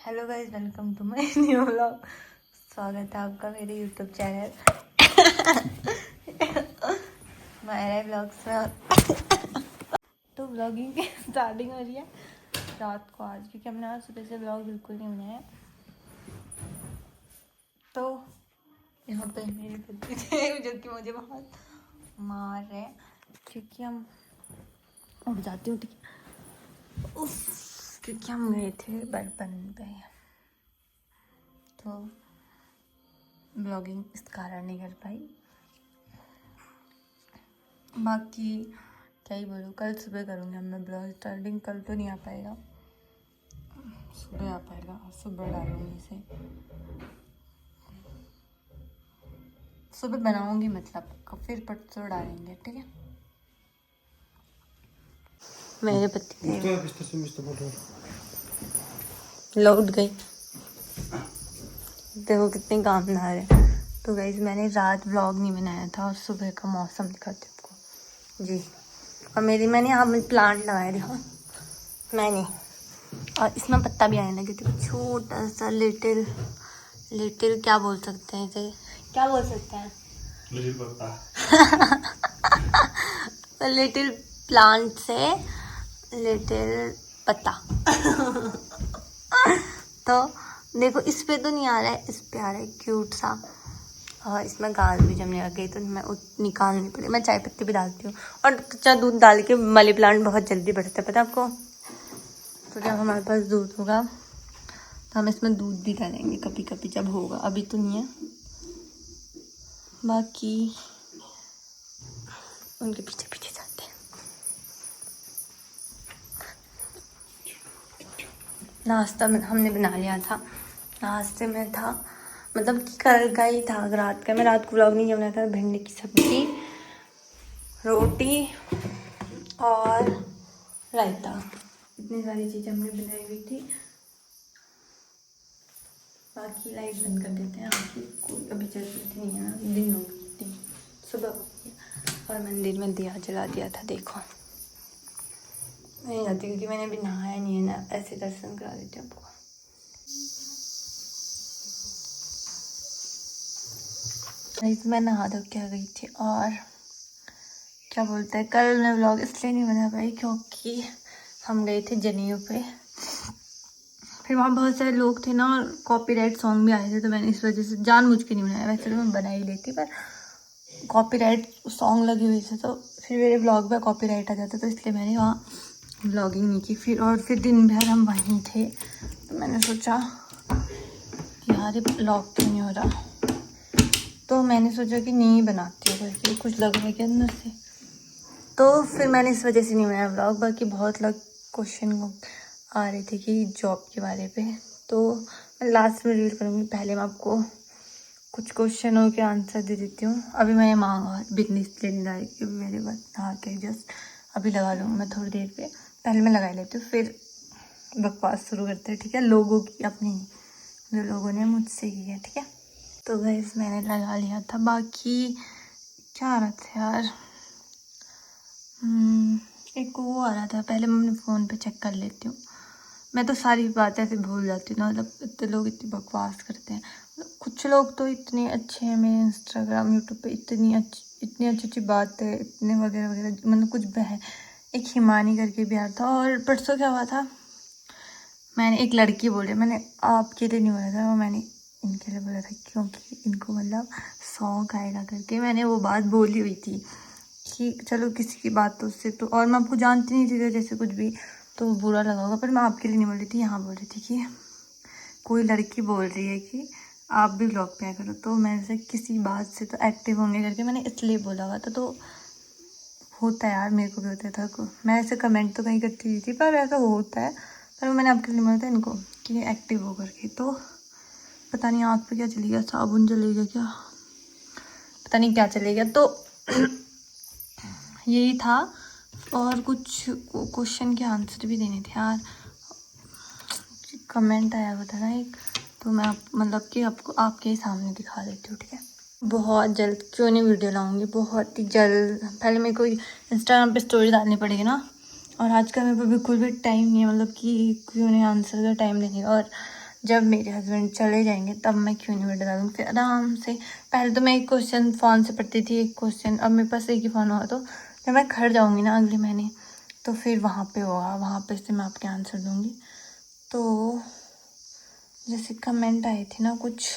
Hello guys, welcome to my new vlog. स्वागत है आपका मेरे यूट्यूब चैनल मेरे व्लॉग्स में। तो व्लॉगिंग की स्टार्टिंग हो रही है रात को आज, क्योंकि हमने आज सुबह से व्लॉग बिल्कुल नहीं बनाया। तो यहाँ पे मेरे पति थे जो कि मुझे बहुत मार रहे हैं, क्योंकि हम उठ जाती हूँ ठीक है। उफ, क्योंकि हम गए थे बर्तन पे, तो ब्लॉगिंग इस कारण नहीं कर पाई। बाकी क्या ही बोलूँ, कल सुबह करूँगी अब मैं ब्लॉग स्टार्टिंग। कल तो नहीं आ पाएगा, सुबह आ पाएगा, सुबह डालूँगी इसे, सुबह बनाऊँगी मतलब, फिर परसों डालेंगे, ठीक है। मेरे पति लौट गई, देखो कितने कामदार है। तो गाइस मैंने रात व्लॉग नहीं बनाया था और सुबह का मौसम दिखाती हूँ आपको जी। और मैंने यहाँ में प्लांट लगाया, देखो मैंने, और इसमें पत्ता भी आने लगे थे। छोटा सा लिटिल क्या बोल सकते हैं इसे, क्या बोल सकते हैं, लिटिल पत्ता लिटिल प्लांट से लिटिल पत्ता तो देखो इस पे तो नहीं आ रहा है, इस पे आ रहा है क्यूट सा। और इसमें घास भी जमने लग गई, तो मैं निकालनी पड़ी। मैं चाय पत्ती भी डालती हूँ, और कच्चा दूध डाल के मनी प्लांट बहुत जल्दी बढ़ता है, पता है आपको। तो जब हमारे पास दूध होगा तो हम इसमें दूध भी डालेंगे कभी कभी जब होगा, अभी तो नहीं है। बाकी उनके पीछे पीछे जाते हैं। नाश्ता में हमने बना लिया था, नाश्ते में था मतलब कि कल का ही था, रात का। मैं रात को व्लॉग नहीं बनाया था। भिंडी की सब्जी, रोटी और रायता, इतनी सारी चीज़ें हमने बनाई हुई थी। बाकी लाइट बंद कर देते हैं, आपकी कोई अभी जरूरत नहीं है ना, दिन हो गई, सुबह हो गई। और मंदिर में दिया जला दिया था, देखो मैं नहीं जाती क्योंकि मैंने अभी नहाया नहीं है ना, ऐसे दर्शन करा देते हैं आपको। मैं नहा धो के आ गई थी, और क्या बोलते हैं, कल मैं व्लॉग इसलिए नहीं बना पाई क्योंकि हम गए थे जनेऊ पे। फिर वहाँ बहुत सारे लोग थे ना, और कॉपीराइट सॉन्ग भी आए थे, तो मैंने इस वजह से जानबूझ के नहीं बनाया। वैसे तो मैं बना ही लेती, पर कॉपीराइट सॉन्ग लगे हुए थे तो फिर मेरे व्लॉग पे कॉपीराइट आ जाता, तो इसलिए मैंने वहाँ व्लॉगिंग नहीं की। फिर दिन भर हम वहीं थे, तो मैंने सोचा कि यार ये व्लॉग क्यों नहीं हो रहा, तो मैंने सोचा कि नहीं बनाती हूँ करके, कुछ लग रहा है कि अंदर से। तो फिर मैंने इस वजह से नहीं बनाया व्लॉग। बाकी बहुत लोग क्वेश्चन आ रहे थे कि जॉब के बारे पे, तो मैं लास्ट में रिवील करूँगी। पहले मैं आपको कुछ क्वेश्चनों के आंसर दे देती हूँ। अभी मैं मांगा बिजनेस लेने लाई कि मेरे पास नहा के जस्ट अभी लगा लूँगी मैं थोड़ी देर पे। पहले मैं लगा लेती हूँ, फिर बकवास शुरू करते हैं, ठीक है। लोगों की अपनी, जो लोगों ने मुझसे की है, ठीक है। तो गाइस मैंने लगा लिया था। बाकी क्या आ रहा था यार, एक वो आ रहा था, पहले मैं अपने फ़ोन पे चेक कर लेती हूँ। मैं तो सारी बातें ऐसे भूल जाती हूँ ना, मतलब इतने लोग इतनी बकवास करते हैं। कुछ लोग तो इतने अच्छे हैं, मेरे इंस्टाग्राम यूट्यूब पे इतनी अच्छी अच्छी बातें, इतने वगैरह वगैरह, मतलब कुछ एक हिमानी करके भी आया था। और परसों क्या हुआ था, मैंने एक लड़की बोले, मैंने आपके लिए नहीं बोला था, वो मैंने इनके लिए बोला था, क्योंकि इनको मतलब शौक आएगा करके मैंने वो बात बोली हुई थी कि चलो किसी की बातों से तो, और मैं आपको जानती नहीं थी, जैसे कुछ भी तो बुरा लगा होगा, पर मैं आपके लिए नहीं बोल रही थी, यहाँ बोल रही थी कि कोई लड़की बोल रही है कि आप भी व्लॉग पे आया करो, तो मैं से किसी बात से तो एक्टिव होंगे करके मैंने इसलिए बोला हुआ था। तो होता है यार, मेरे को भी होता था, मैं ऐसे कमेंट तो कहीं करती थी, पर ऐसा होता है। पर मैंने आपके लिए बोला था इनको कि एक्टिव हो करके। तो पता नहीं आँख पे क्या चलेगा, साबुन चलेगा क्या, पता नहीं क्या चलेगा। तो यही था, और कुछ क्वेश्चन के आंसर भी देने थे यार। कमेंट आया हुआ था ना एक, तो मैं मतलब कि आपको आपके ही सामने दिखा देती हूँ, ठीक है। बहुत जल्द क्यों नहीं वीडियो लाऊंगी, बहुत ही जल्द। पहले मेरे को इंस्टाग्राम पे स्टोरी डालनी पड़ेगी ना, और आज का मेरे को बिल्कुल भी टाइम नहीं है, मतलब कि क्यों नहीं आंसर का टाइम देने का। और जब मेरे हस्बैंड चले जाएंगे तब मैं क्यों नहीं वीडियो डालूँगी। फिर आराम से, पहले तो मैं एक क्वेश्चन फ़ोन से पढ़ती थी, एक क्वेश्चन, अब मेरे पास एक ही फ़ोन हुआ, तो जब मैं घर जाऊँगी ना अगले महीने तो फिर वहाँ पे होगा, वहाँ पे से मैं आपके आंसर दूँगी। तो जैसे कमेंट आए थे ना कुछ,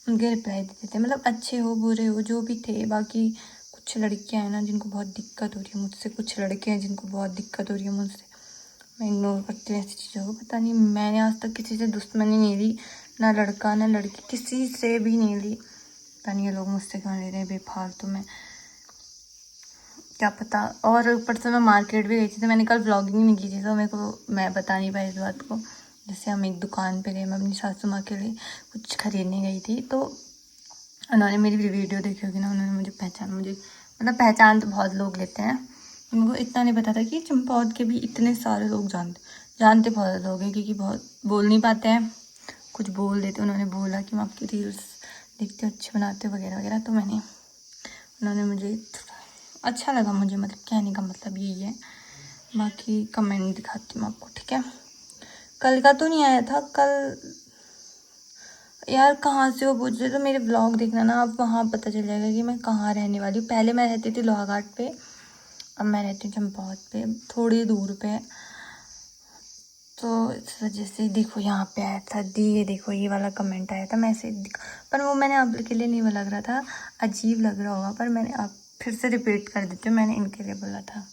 उनके रिप्लाई देते थे, मतलब अच्छे हो बुरे हो जो भी थे। बाकी कुछ लड़कियां हैं ना जिनको बहुत दिक्कत हो रही है मुझसे, कुछ लड़के हैं जिनको बहुत दिक्कत हो रही है मुझसे, मैं इग्नोर करती हूँ ऐसी चीज़ों को। पता नहीं, मैंने आज तक किसी से दुश्मनी नहीं ली, ना लड़का ना लड़की, किसी से भी नहीं ली। पता नहीं ये लोग मुझसे क्यों ले रहे हैं बेफालतू में, क्या पता। और ऊपर से मैं मार्केट भी गई थी, तो मैंने कल व्लॉगिंग नहीं की थी, तो मेरे को, मैं बता नहीं पाई इस बात को। जैसे हम एक दुकान पे गए, मैं अपनी सासू माँ के लिए कुछ खरीदने गई थी, तो उन्होंने मेरी वीडियो देखी होगी ना, उन्होंने मुझे मतलब पहचान तो बहुत लोग लेते हैं, उनको इतना नहीं पता था कि चंपावत के भी इतने सारे लोग जानते बहुत लोग हैं, क्योंकि बहुत बोल नहीं पाते हैं, कुछ बोल देते। उन्होंने बोला कि मैं आपकी रील्स देखते हो, अच्छे बनाते हो वगैरह वगैरह, तो उन्होंने मुझे अच्छा लगा, मुझे मतलब कहने का मतलब यही है। बाकी कमेंट दिखाती हूँ आपको, ठीक है। कल का तो नहीं आया था, कल यार कहाँ से वो पूछ रहे, तो मेरे ब्लॉग देखना ना, आप वहाँ पता चल जाएगा कि मैं कहाँ रहने वाली हूँ। पहले मैं रहती थी लोहाघाट पे, अब मैं रहती हूँ चंपावत पे, थोड़ी दूर पे। तो इस वजह से देखो यहाँ पे आया था दी, ये देखो ये वाला कमेंट आया था, मैसेज, पर वो मैंने आप के लिए नहीं लग रहा था, अजीब लग रहा होगा, पर मैंने आप फिर से रिपीट कर देती हूँ, मैंने इनके लिए बोला था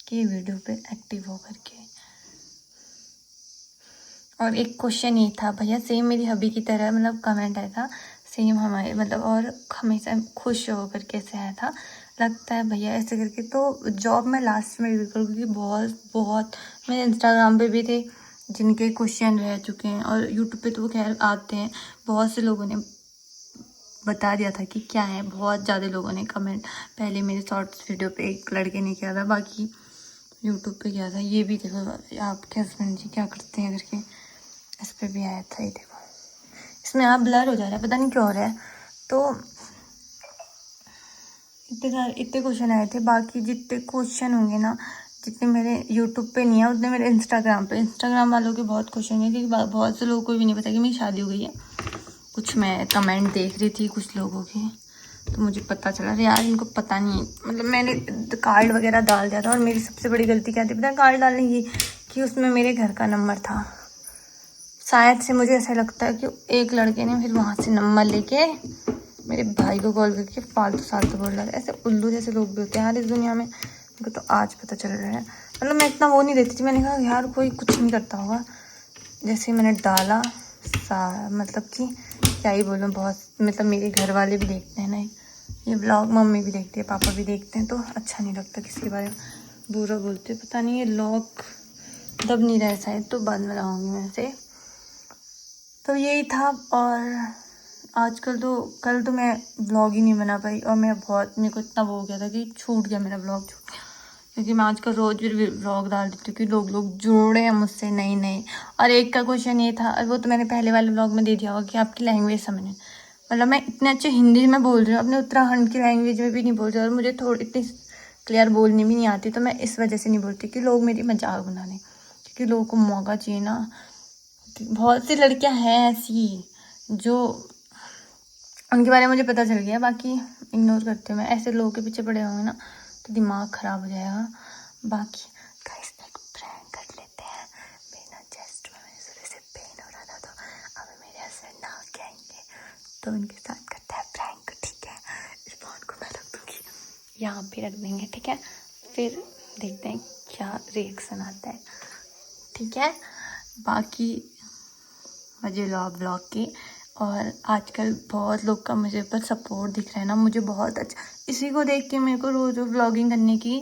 कि वीडियो पे एक्टिव हो करके। और एक क्वेश्चन ये था, भैया सेम मेरी हबी की तरह, मतलब कमेंट आया था सेम हमारे, मतलब और हमेशा खुश हो करके ऐसे आया था, लगता है भैया ऐसे करके। तो जॉब मैं लास्ट में रिवील करूँ, क्योंकि बहुत मेरे इंस्टाग्राम पे भी थे जिनके क्वेश्चन रह चुके हैं, और यूट्यूब पे तो वो खैर आते हैं, बहुत से लोगों ने बता दिया था कि क्या है, बहुत ज़्यादा लोगों ने कमेंट, पहले मेरे शॉर्ट्स वीडियो पे एक लड़के ने किया था, बाकी यूट्यूब पे किया था। ये भी देखो आपके हस्बैंड जी क्या करते हैं करके, इस पर भी आया था, ये देखो इसमें आप ब्लर हो जा रहा है, पता नहीं क्यों हो रहा है। तो इतने क्वेश्चन आए थे, बाकी जितने क्वेश्चन होंगे ना, जितने मेरे यूट्यूब पे नहीं है उतने मेरे इंस्टाग्राम वालों के बहुत क्वेश्चन है, क्योंकि बहुत से लोगों को भी नहीं पता कि मेरी शादी हो गई है। कुछ मैं कमेंट देख रही थी कुछ लोगों के, तो मुझे पता चला यार इनको पता नहीं, मतलब मैंने कार्ड वगैरह डाल दिया था, और मेरी सबसे बड़ी गलती क्या थी पता है कार्ड डालने की, कि उसमें मेरे घर का नंबर था। शायद से मुझे ऐसा लगता है कि एक लड़के ने फिर वहाँ से नंबर लेके मेरे भाई को कॉल करके फालतू बोल रहा था। ऐसे उल्लू जैसे लोग भी होते हैं यार इस दुनिया में, मुझे तो आज पता चल रहा है। मतलब मैं इतना वो नहीं देती थी, मैंने कहा यार कोई कुछ नहीं करता होगा। जैसे मैंने डाला मतलब कि क्या ही बोलूँ, बहुत मतलब मेरे घर वाले भी देखते हैं ना ये ब्लॉग, मम्मी भी देखती है, पापा भी देखते हैं, तो अच्छा नहीं लगता किसी के बारे में बुरा बोलते। पता नहीं ये लॉक दब नहीं रहा शायद, तो बाद में लगाऊंगी मैं से। तो यही था। और आजकल तो कल तो मैं व्लॉग ही नहीं बना पाई, और मेरे को इतना वो हो गया था कि छूट गया मेरा व्लॉग, छूट गया, क्योंकि मैं आजकल रोज़ भी व्लॉग डाल देती हूँ कि लोग जुड़े हैं मुझसे नई। और एक का क्वेश्चन ये था, और वो तो मैंने पहले वाले व्लॉग में दे दिया होगा कि आपकी लैंग्वेज समझें, मतलब मैं इतने अच्छे हिंदी में बोल रही हूँ, अपने उत्तराखंड की लैंग्वेज में भी नहीं बोल रही, और मुझे थोड़ी इतनी क्लियर बोलनी भी नहीं आती, तो मैं इस वजह से नहीं बोलती कि लोग मेरी मजाक बना लें, क्योंकि लोगों को मौका चाहिए ना। बहुत सी लड़कियां हैं ऐसी जो, उनके बारे में मुझे पता चल गया, बाकी इग्नोर करते हुए ऐसे लोगों के पीछे पड़े होंगे ना तो दिमाग ख़राब हो जाएगा। बाकी गाइस एक प्रैंक कर लेते हैं, मेरा चेस्ट में मेरे सुबह से पेन हो रहा था, तो अभी मेरे हस्बैंड नहा के आएंगे तो उनके साथ करते हैं प्रैंक, ठीक है। इस फोन को मैं रख दूँगी, यहाँ पे रख देंगे, ठीक है, फिर देखते हैं क्या रिएक्शन आता है, ठीक है। बाकी मज़े लो आप ब्लॉग के, और आजकल बहुत लोग का मुझे पर सपोर्ट दिख रहा है ना, मुझे बहुत अच्छा, इसी को देख के मेरे को रोज़ व्लॉगिंग करने की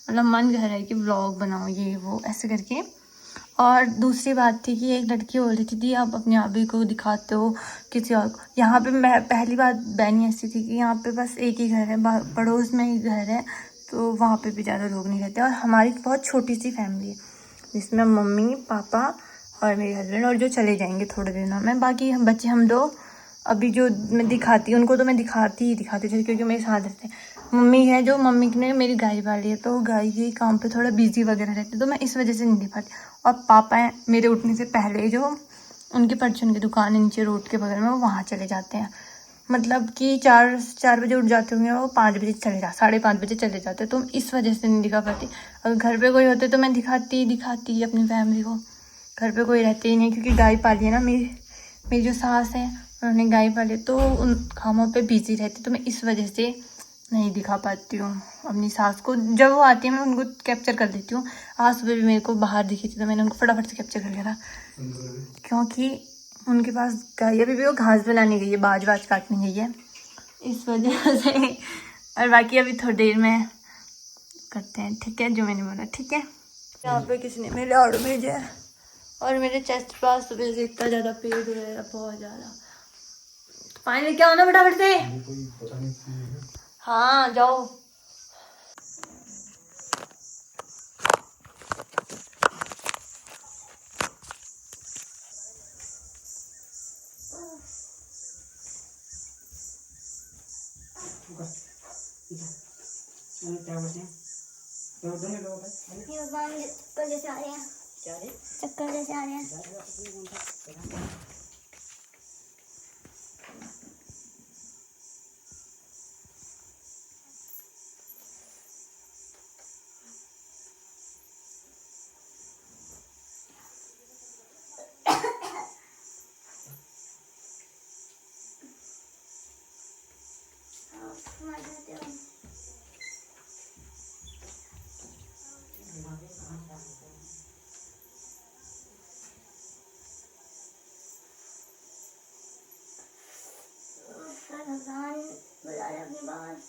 मतलब मन कर रहा है कि व्लॉग बनाओ ये वो ऐसे करके। और दूसरी बात थी कि एक लड़की बोल रही थी आप अपने भाभी को दिखाते हो किसी और को, यहाँ पे मैं पहली बात बहनी ऐसी थी कि यहाँ पे बस एक ही घर है, पड़ोस में ही घर है, तो वहाँ पे भी ज़्यादा लोग नहीं रहते, और हमारी बहुत छोटी सी फैमिली है जिसमें मम्मी पापा और मेरे हस्बैंड, और जो चले जाएंगे थोड़े दिनों में, बाकी हम बच्चे हम दो। अभी जो मैं दिखाती हूँ उनको तो मैं दिखाती थी क्योंकि मेरे साथ रहते हैं। मम्मी है जो, मम्मी ने मेरी गाय पाली है, तो गाय के काम पे थोड़ा बिजी वगैरह रहते, तो मैं इस वजह से नहीं दिखाती। और पापा हैं मेरे उठने से पहले जो, उनकी परचून की दुकान है नीचे रोड के बगल में, वो वहाँ चले जाते हैं। मतलब कि 4 बजे उठ जाते होंगे, वो 5 बजे चले जा 5:30 बजे चले जाते, तो इस वजह से नहीं दिखा पाती। अगर घर पे कोई होते तो मैं दिखाती अपनी फैमिली को। घर पे कोई रहते ही नहीं, क्योंकि गाय पाली है ना मेरी जो सास है, उन्होंने गाय पाली, तो उन कामों पे बिजी रहती, तो मैं इस वजह से नहीं दिखा पाती हूँ अपनी सास को। जब वो आती है मैं उनको कैप्चर कर लेती हूँ। आज सुबह भी मेरे को बाहर दिखी थी, तो मैंने उनको फटाफट से कैप्चर कर लिया था, क्योंकि उनके पास गाय अभी भी वो घास बनाने गई है, बाज काटने गई है, इस वजह से। और बाकी अभी थोड़ी देर में करते हैं, ठीक है, जो मैंने बोला, ठीक है। यहाँ पे किसी ने मेरे ऑर्डर भेजा है, और मेरे चेस्ट पास सुबह से इतना ज़्यादा पेड़ हो रहा है, बहुत ज़्यादा। पानी लेके आओ ना फटाफट से। हाँ जाओ। क्या बोलते हैं चक्कर जैसे आ रहे हैं, चक्कर जैसे आ रहे हैं। भगवान बुला रहे अपने पास।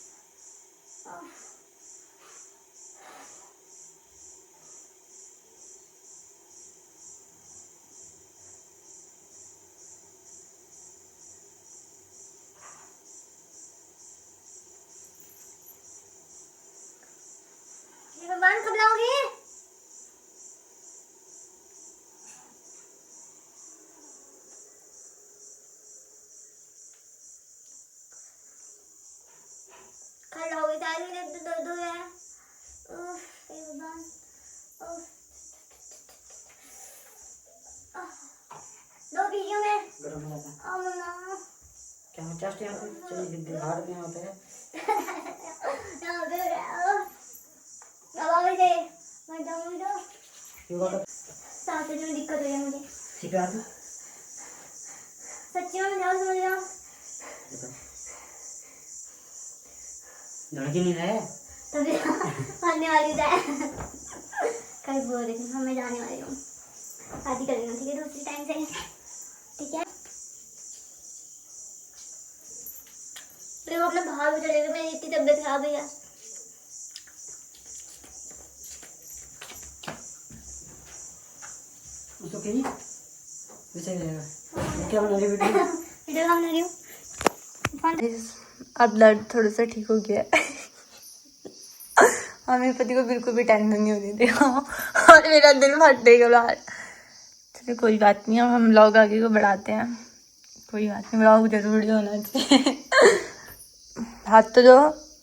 ये भगवान कब लाओगे? कल लाओगे? तारी में दर्द हो गया है। हे भगवान। दो वीडियो में गरम हो जाता है। मम्मा क्या मैं टेस्ट यहाँ पे चलिए बाहर में होता है। यहाँ पे दबाओगे दे मैं जाऊँगी तो सांस लेने में दिक्कत हो जाए मुझे। ठीक है सच्ची में जाओ, समझ जाओ। लड़की नहीं है तभी आने वाली है। कल बोल रही थी मैं जाने वाली हूँ, शादी कर लेना, ठीक है, दूसरी टाइम से, ठीक है। फिर वो अपने बाहर भी चले गए, मेरी इतनी तबीयत खराब है। उसको क्या क्या बना रही वीडियो? वीडियो बना रही हूँ। अब दर्द थोड़ा सा ठीक हो गया है। और मेरे पति को बिल्कुल भी टेंशन नहीं होने देगा, और मेरा दिल फटेगा बाहर। चलिए कोई बात नहीं, अब हम व्लॉग आगे को बढ़ाते हैं। कोई बात नहीं, व्लॉग जरूरी होना चाहिए। हाथ तो दो,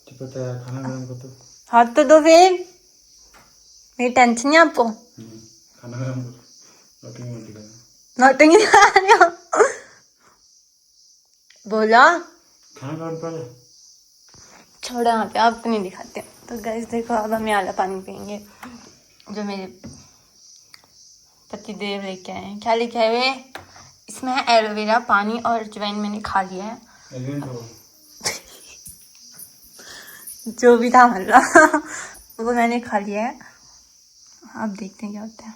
खाना गरम कर दो, हाथ तो दो फिर। मेरी टेंशन नहीं आपको? खाना गरम करो, नोटिंग दिखा रहे हो। बोला खाना गरम कर। छोड़ो यहाँ पे, आपको नहीं दिखाते। तो गाइस देखो, अब हम आला पानी पियेंगे, जो मेरे पतिदेव लेके आए हैं। क्या लेके आए हुए? इसमें है एलोवेरा, पानी और अजवाइन। मैंने खा लिया है। जो भी था मतलब वो मैंने खा लिया है। अब देखते हैं क्या होता है।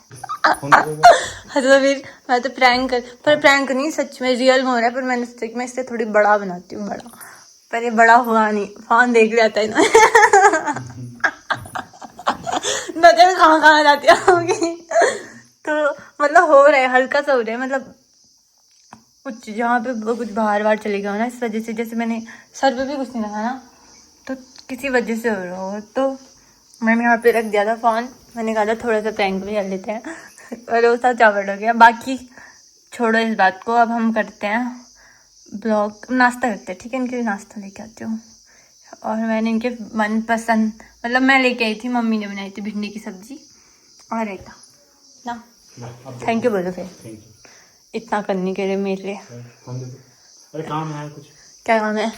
तो फिर मैं तो प्रैंक नहीं, सच में रियल में हो रहा है। पर मैंने सोचा कि मैं इससे थोड़ी बड़ा बनाती हूँ, बड़ा। पर ये बड़ा हुआ नहीं, फोन देख लिया था इन्होंने। नजर कहाँ जाती होगी। तो मतलब हो रहा है, हल्का सा हो रहा है, मतलब कुछ जहाँ पे कुछ बाहर चले गया ना, इस वजह से। जैसे मैंने सर पे भी कुछ नहीं लगा ना, तो किसी वजह से हो रहा हो। तो मैंने यहाँ पे रख दिया था फोन। मैंने कहा था थोड़ा सा प्रैंक भी कर लेते हैं, और वो सब चावट हो गया। बाकी छोड़ो इस बात को, अब हम करते हैं ब्लॉग। नाश्ता करते हैं, ठीक है। इनके लिए नाश्ता लेके आती हूँ। और मैंने इनके मनपसंद, मतलब मैं लेके आई थी, मम्मी ने बनाई थी भिंडी की सब्जी और रायता ना। थैंक यू बोलो फिर। इतना करने के लिए मेरे लिए। अरे काम है कुछ। क्या काम है?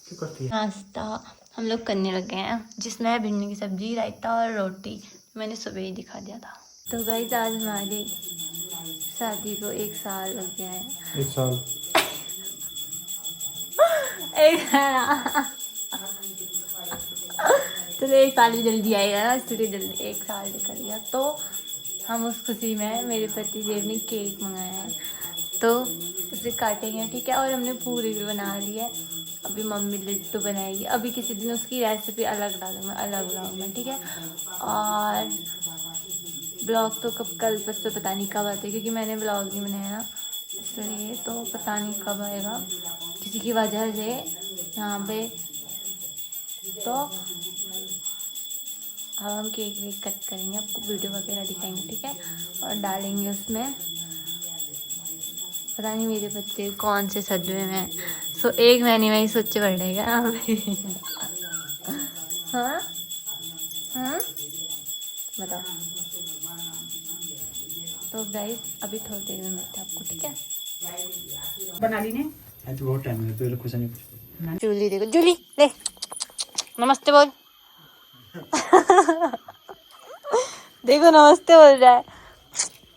क्यों करती है? नाश्ता हम लोग करने लगे हैं, जिसमें है भिंडी की सब्जी, रायता और रोटी। मैंने सुबह ही दिखा दिया था। तो गाइस आज हमारी शादी को 1 साल लग गया है। 1 साल। चलो 1 साल भी जल्दी आएगा ना, इसलिए जल्दी 1 साल निकल गया। तो हम उस खुशी में मेरे पति देव ने केक मंगाया है, तो उसे काटेंगे, ठीक है। और हमने पूरी भी बना ली है। अभी मम्मी लड्डू बनाएगी, अभी किसी दिन उसकी रेसिपी अलग डालूंगा, अलग ब्लॉग में, ठीक है। और ब्लॉग तो कब, कल परसों पता नहीं कब आते, क्योंकि मैंने ब्लॉग नहीं बनाया ना, इसलिए तो पता नहीं कब आएगा किसी की वजह से यहाँ पे। तो अब हम केक वेक कट करेंगे, आपको वीडियो वगैरह दिखाएंगे, ठीक है। और डालेंगे उसमें, पता नहीं मेरे बच्चे कौन से सदमे में हैं। सो एक महीने में ही सोचे बढ़ेगा। हाँ हाँ बताओ। तो गाइस अभी थोड़ी देर में मिलते हैं आपको, ठीक है। बना ली ने? आज बहुत टाइम है, तो कुछ नहीं कुछ। जूली देखो, जूली देख, नमस्ते बोल। देखो नमस्ते बोल रहा है,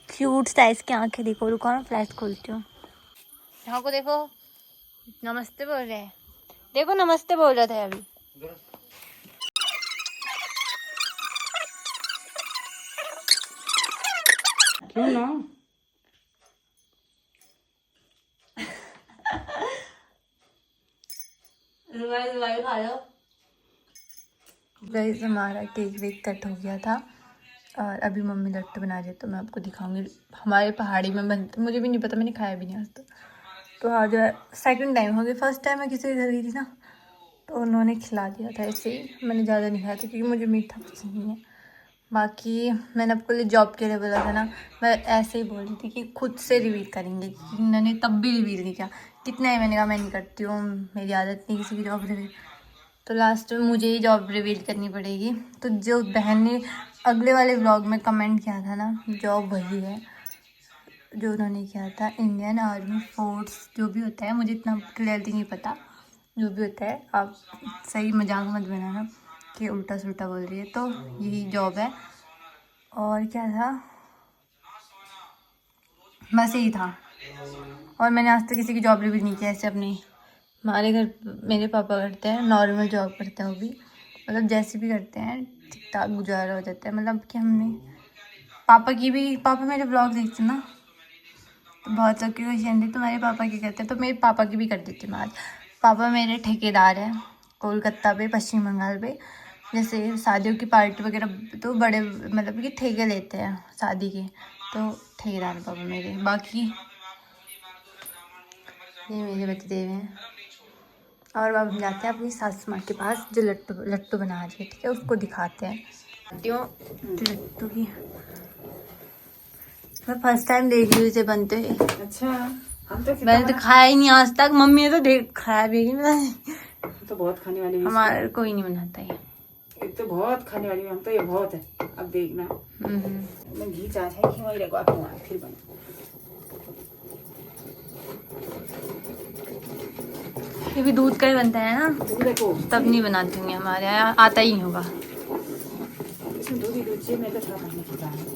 क्यूट साइज की आंखें देखो। रुको ना, फ्लैश खोलती हूँ। यहाँ को देखो, नमस्ते बोल रहे हैं। देखो नमस्ते बोल रहा था अभी। क्यों ना? खा लो। गाइस हमारा केक वेक कट हो गया था और अभी मम्मी लड्डू बना रही है, तो मैं आपको दिखाऊंगी। हमारे पहाड़ी में बनते, मुझे भी नहीं पता, मैंने खाया भी नहीं आज तक। तो आज सेकंड टाइम हो गया, फर्स्ट टाइम मैं किसी के घर गई थी ना, तो उन्होंने खिला दिया था ऐसे ही। मैंने ज़्यादा नहीं खाया था क्योंकि मुझे मीठा पसंद नहीं है। बाकी मैंने आपको लिए जॉब के लिए बोला था ना, मैं ऐसे ही बोल रही थी कि खुद से रिवील करेंगे, क्योंकि उन्होंने तब भी रिवील नहीं किया। कितना है, मैंने कहा मैं नहीं करती हूँ, मेरी आदत नहीं किसी की जॉब रिवील। तो लास्ट में मुझे ही जॉब रिवील करनी पड़ेगी। तो जो बहन ने अगले वाले व्लॉग में कमेंट किया था ना, जॉब वही है जो उन्होंने किया था, इंडियन आर्मी फोर्स जो भी होता है, मुझे इतना क्लियरली नहीं पता जो भी होता है। आप सही मजाक मत बनाना कि उल्टा सुल्टा बोल रही है। तो यही जॉब है। और क्या था, बस यही था। और मैंने आज तक किसी की जॉब रिवील नहीं किया ऐसे अपनी। हमारे घर मेरे पापा करते हैं, नॉर्मल जॉब करते हैं वो भी, मतलब जैसे भी करते हैं ठीक ठाक गुजारा हो जाता है। मतलब कि हमने पापा मेरे ब्लॉग देखते ना, तो बहुत लोग की क्वेश्चन थी तुम्हारे पापा की करते हैं, तो मेरे पापा की भी कर देती हूँ आज। पापा मेरे ठेकेदार हैं कोलकाता पे, पश्चिम बंगाल पे। जैसे शादियों की पार्टी वगैरह तो बड़े मतलब कि ठेके लेते हैं शादी के, तो ठेकेदार हैं पापा मेरे। बाकी ये मेरे बच्चे देवे हैं। और अब हम जाते हैं अपनी सासू माँ के पास, जो लट्टू बना रही है, ठीक है, उसको दिखाते हैं लट्टू की। मैं फर्स्ट टाइम देख रही हूँ इसे बनते हुए। अच्छा, हम तो मैंने तो खाया ही नहीं आज तक, मम्मी ने तो देख खाया भी नहीं। तो बहुत खाने वाली है। हमारा कोई नहीं बनाता है, एक तो बहुत खाने वाली है, हम तो ये बहुत है। अब देखना मैं घी चाह है कि वही रखो आपको वहाँ फिर बना। ये भी दूध का ही बनता है ना, देखो तब नहीं बनाती हूँ, हमारे यहाँ आता ही नहीं होगा। इसमें दूध ही दूध चाहिए, मैं तो थोड़ा पानी पीता है।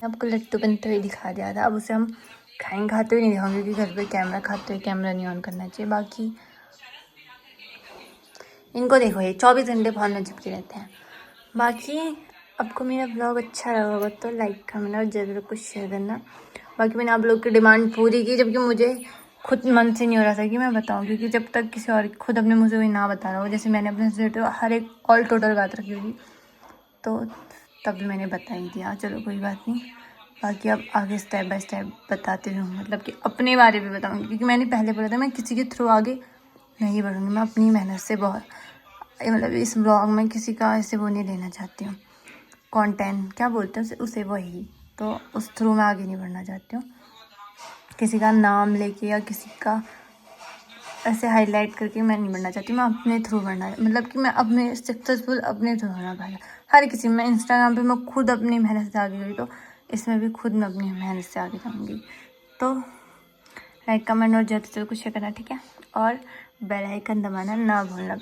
आपको लट्टू बनते हुए दिखा दिया था, अब उसे हम खाते हुए नहीं दिखाऊंगे, क्योंकि घर पे कैमरा, खाते हुए कैमरा नहीं ऑन करना चाहिए। बाकी इनको देखो, ये 24 घंटे फोन में चिपके रहते हैं। बाकी आपको मेरा ब्लॉग अच्छा लगा होगा तो लाइक करना और ज़रूर कुछ शेयर करना। बाकी मैंने आप लोग की डिमांड पूरी की, जबकि मुझे खुद मन से नहीं हो रहा था कि मैं बताऊं, क्योंकि जब तक किसी और खुद अपने मुँह से कोई ना बता रहा हो, जैसे मैंने अपने रिलेटिव हर एक ऑल टोटल बात रखी होगी, तो तब मैंने बता ही दिया। चलो कोई बात नहीं। बाकी अब आगे स्टेप बाय स्टेप बताते रहूँ, मतलब कि अपने बारे में बताऊँगी, क्योंकि मैंने पहले बोला था मैं किसी के थ्रू आगे नहीं बढ़ूँगी। मैं अपनी मेहनत से बहुत, मतलब इस ब्लॉग में किसी का ऐसे वो नहीं लेना चाहती हूँ, कंटेंट क्या बोलते हैं उसे वही तो उस थ्रू मैं आगे नहीं बढ़ना चाहती हूँ। किसी का नाम लेके या किसी का ऐसे हाईलाइट करके मैं नहीं बढ़ना चाहती, मैं अपने थ्रू बढ़ना, मतलब कि मैं अपने सक्सेसफुल अपने थ्रू होना पहले। हर किसी में इंस्टाग्राम पे मैं खुद अपनी मेहनत से आगे गई, तो इसमें भी खुद मैं अपनी मेहनत से आगे जाऊँगी। तो लाइक कमेंट और ज़्यादा से ज़्यादा कुछ शेयर करना, ठीक है, और बेल आइकन दबाना ना भूलना।